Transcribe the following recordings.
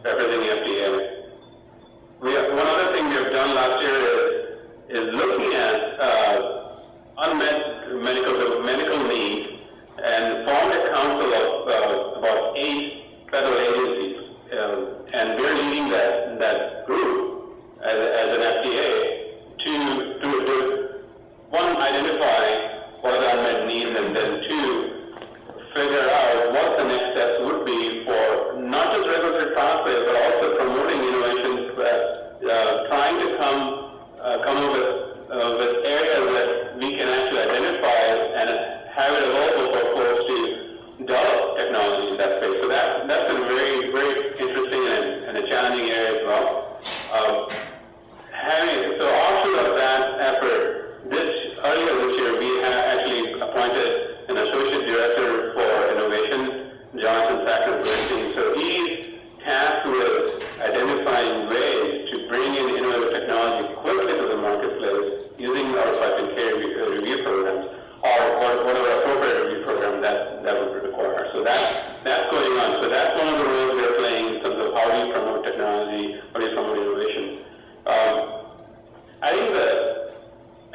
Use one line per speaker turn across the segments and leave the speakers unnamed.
representing FDA. One other thing we have done last year is looking at unmet medical needs and formed a council of about 8 federal agencies, and we're leading that group as an FDA to one, identify what are the unmet needs, and then two, figure out what the next steps would be for not just regulatory pathways, but also promoting innovations, trying to come up with areas that we can actually identify and have it available for folks to develop technology in that space. So that's been very, very interesting and a challenging area as well. So offshoot of that effort, earlier this year, we have actually appointed an associate director for innovation, Jonathan Sackner-Bernstein. So he's tasked with identifying ways to bring in innovative technology quickly to the marketplace using our 510K review programs or whatever appropriate review program that would be required. So that's going on. So that's one of the roles we're playing in terms of how we promote technology, how we promote innovation. I think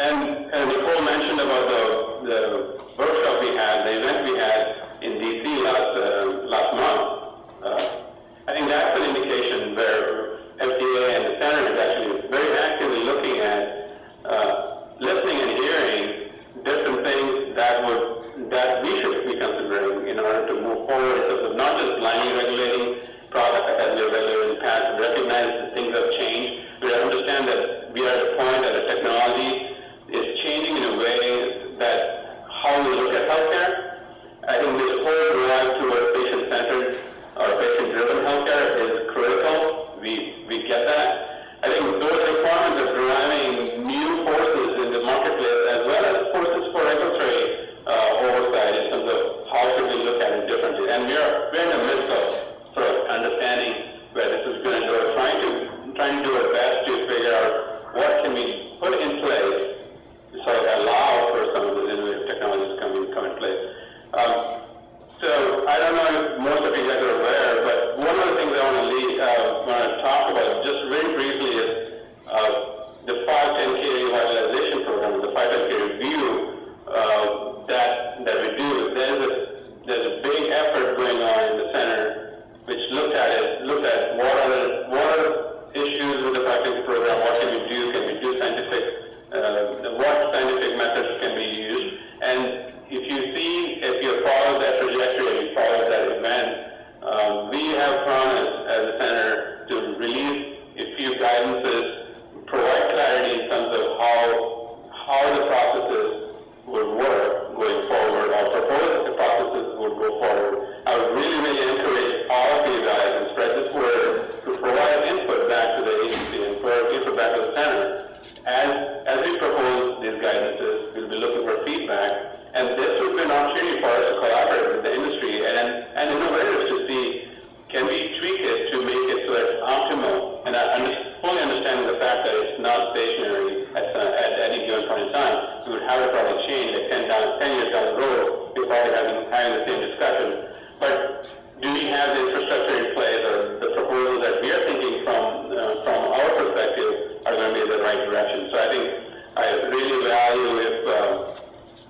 and Nicole mentioned about the workshop we had, the event we had in DC last month. I think that's an indication where FDA and the center is actually very actively looking at listening and hearing different things that we should be considering in order to move forward in terms of not just blindly regulating products as we have regulated in the past, and recognize that things have changed. We understand that we are at a point that the technology is changing in a way that how we look at healthcare. I think this whole drive towards patient-centered or patient-driven healthcare is critical. We get that. I think those requirements are driving new forces in the marketplace as well as forces for regulatory oversight in terms of how should we look at it differently. And we're in the midst of sort of understanding where this is going to go, trying to do our best to figure out what can we put in place to sort of allow for some of those innovative technologies to come in place. So I don't know if most of you guys are aware, but one of the things I want to talk about just very briefly is the 510K revitalization program, the 510K review that we do. There's a big effort going on in the center which looked at what are issues with the 510K program, what can we do scientific, what scientific methods can be used. And if you follow that trajectory, you follow that event, we have promised as a center to release a few guidances, provide clarity in terms of how the processes would work going forward, or propose the processes would go forward. I would really, really encourage all of you guys and spread this word to provide input back to the agency and provide input back to the center. As we propose these guidances, we'll be looking for feedback, and this would be an opportunity for us to collaborate with the industry and innovators to see, can we tweak it to make it so it's optimal? And I fully understand the fact that it's not stationary at any given point in time. We would have to probably change like 10 years down the road. We're probably having the same discussion. But do we have the infrastructure in place, or the proposals that we are thinking from our perspective are going to be in the right direction? So I think I really value if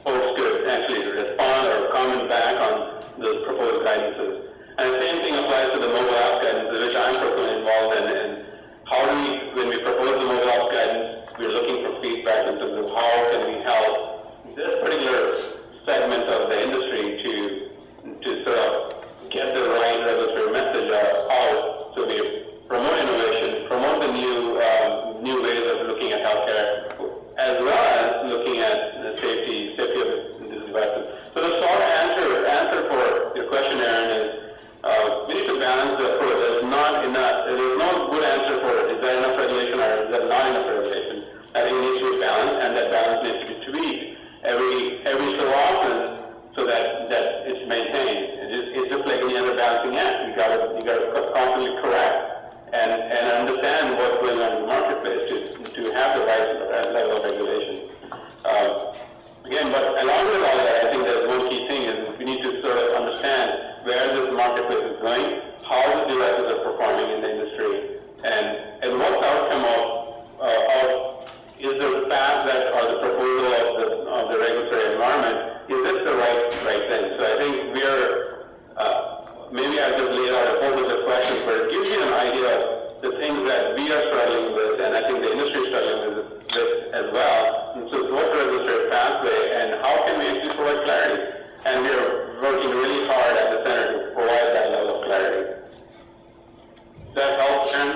folks could actually respond or comment back on those proposed guidances. And the same thing applies to the mobile app guidance, which I'm personally involved in. And how do when we propose the mobile app guidance, we're looking for feedback in terms of how can we help this particular segment of the industry to sort of get the right regulatory message out, so we promote innovation, promote the new ways of looking at healthcare, as well as looking at the safety of these devices. So the short answer for your question, Aaron, is we need to balance the approach. There's no good answer for it. Is there enough regulation or is there not enough regulation? I think it needs to be balanced, and that balance needs to be tweaked every so often so that it's maintained. It's just like any other balancing act. You got to constantly correct and understand what's going on in the marketplace to have the right level of regulation. Again, but along with all that, I think there's one key thing is we need to sort of understand where this marketplace is going, how the devices are performing in the industry, and what's the outcome of is the path that or the proposal of the regulatory environment, is this the right thing? So I think we are, maybe I've just laid out a whole bunch of questions, but it gives you an idea of the things that we are struggling with, and I think the industry is struggling with as well. And so what's the regulatory pathway, and how can we actually provide clarity? And we are working really hard at the center to provide that level of clarity. Does that help, Ken?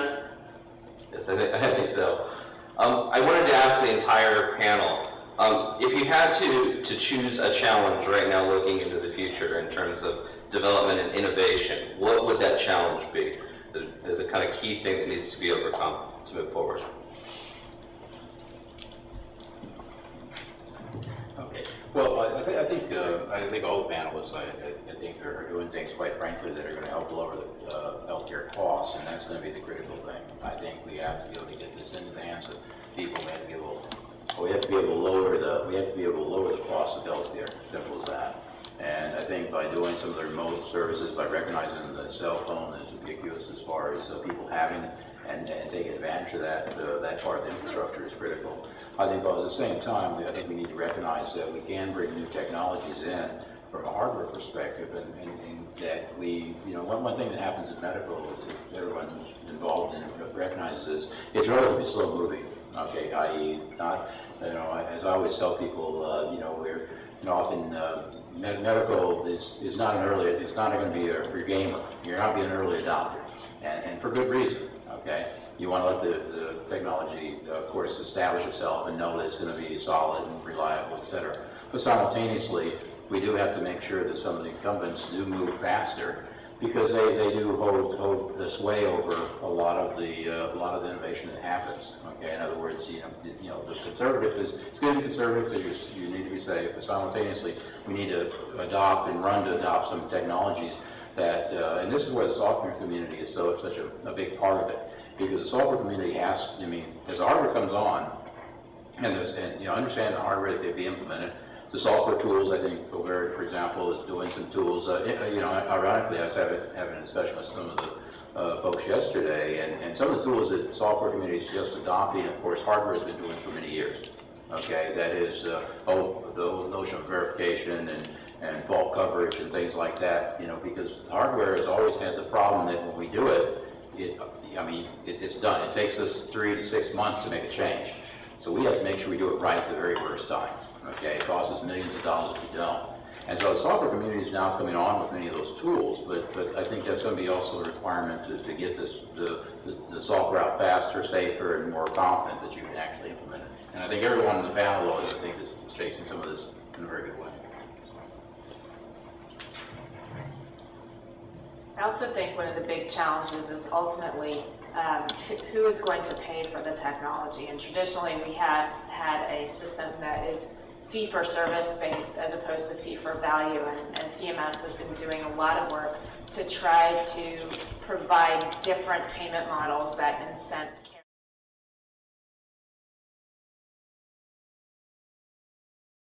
Yes, I think so. I wanted to ask the entire panel, if you had to choose a challenge right now looking into the future in terms of development and innovation, what would that challenge be? The kind of key thing that needs to be overcome to move forward?
Okay. Well, I think all the panelists, I think, are doing things, quite frankly, that are going to help lower the healthcare costs, and that's going to be the critical thing. I think we have to be able to get this into the hands of people. We have to be able to lower the cost of healthcare. Simple as that. And I think by doing some of the remote services, by recognizing the cell phone is ubiquitous as far as people having and taking advantage of that part of the infrastructure is critical. I think, at the same time, I think we need to recognize that we can bring new technologies in from a hardware perspective, and that we, one thing that happens in medical is that everyone who's involved in it recognizes it's relatively slow moving. Okay, i.e., not, as I always tell people, we're often medical is not it's not going to be a gamer. You're not being an early adopter, and for good reason. Okay, you want to let the technology, of course, establish itself and know that it's going to be solid and reliable, etc. But simultaneously, we do have to make sure that some of the incumbents do move faster, because they do hold the sway over a lot of the innovation that happens. Okay, in other words, the conservative it's going to be conservative because you need to be safe, but simultaneously we need to adopt and run to adopt some technologies that, and this is where the software community is such a big part of it, because the software community has, as the hardware comes on, and understand the hardware that can be implemented. The software tools, I think, for example, is doing some tools. Ironically, I was having a discussion with some of the folks yesterday, and some of the tools that the software community is just adopting, of course, hardware has been doing for many years. Okay, that is the notion of verification and fault coverage and things like that. Because hardware has always had the problem that when we do it, it's done. It takes us 3 to 6 months to make a change. So we have to make sure we do it right the very first time. Okay, it costs us millions of dollars if we don't. And so the software community is now coming on with many of those tools, but I think that's going to be also a requirement to get the software out faster, safer, and more confident that you can actually implement it. And I think everyone in the panel is chasing some of this in a very good way.
I also think one of the big challenges is ultimately who is going to pay for the technology. And traditionally we had a system that is fee-for-service based as opposed to fee-for-value, and CMS has been doing a lot of work to try to provide different payment models that incent